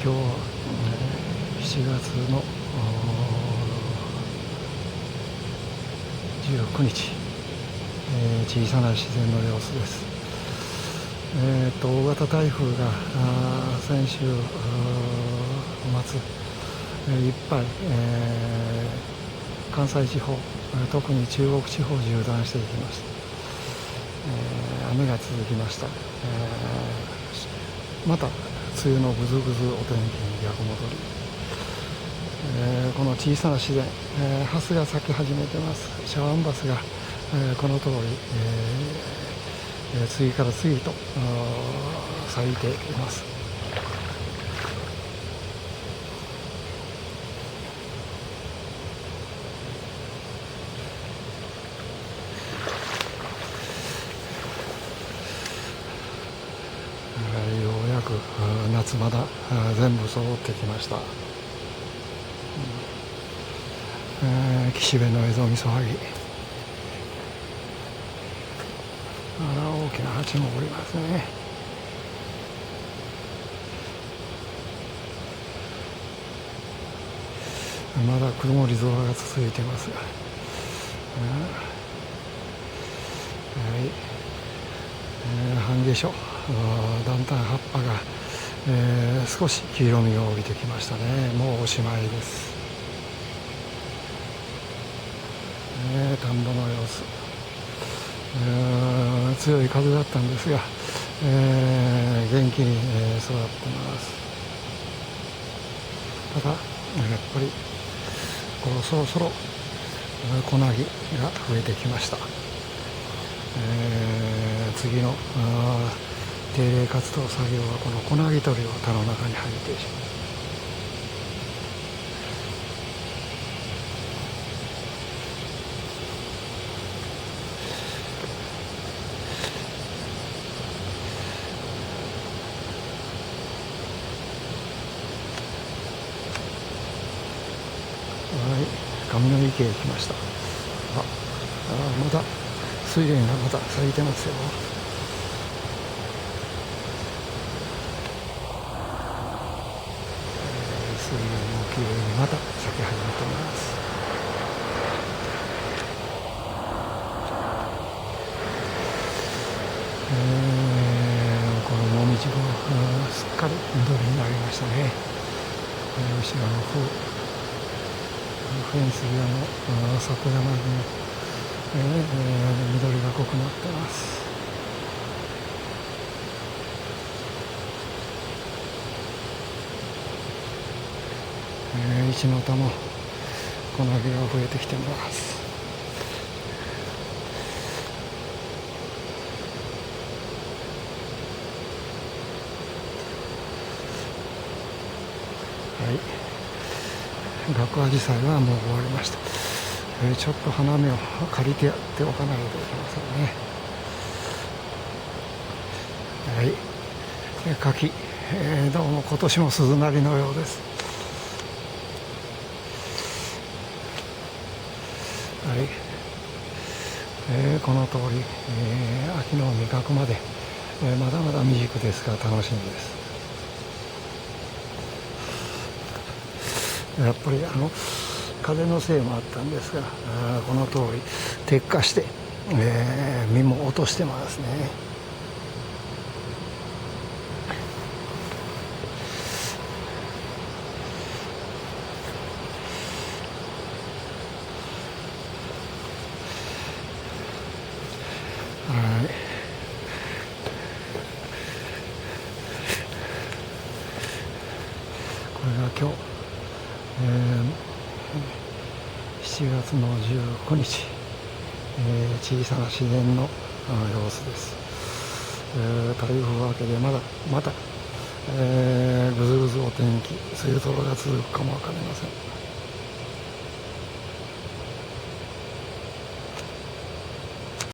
今日は、7月の19日、小さな自然の様子です。大型台風が先週末いっぱい、関西地方、特に中国地方を縦断していきました。雨が続きました。また梅雨のぐずぐずお天気に逆戻り。この小さな自然、ハスが咲き始めてます。シャワンバスが、この通り、次から次と咲いています。ようやく夏まだ全部揃ってきました。岸辺のエゾミソハギ、あら大きな鉢もおりますね。まだ曇り空が続いてますが、半夏生、だんだん葉っぱが、少し黄色みを帯びてきましたね。もうおしまいです。田んぼの様子、強い風だったんですが、元気に、育ってます。ただやっぱりそろそろ小ナギが増えてきました。次の定例活動作業はこの小ナギ取りを田の中に入ってします。上の池へ来ました。まだ睡蓮がまだ咲いてますよ。睡蓮もきれいにまた咲き始めています。このもみじもすっかり緑になりましたね。後ろのフェンス際の桜の木も、緑が濃くなってます。一の田も小ナギが増えてきてます。はい、ガクアジサイはもう終わりました。ちょっと花芽を借りてやっておかないといけませんね。はい、柿、どうも今年も鈴なりのようです。はい、この通り、秋の味覚まで、まだまだ未熟ですが楽しみです。やっぱり風のせいもあったんですが、この通り撤火して、実も落としてますね。はい、これが今日、7月の19日、小さな自然の様子です。台風明けでまた、ぐずぐずお天気、梅雨空が続くかもわかりません。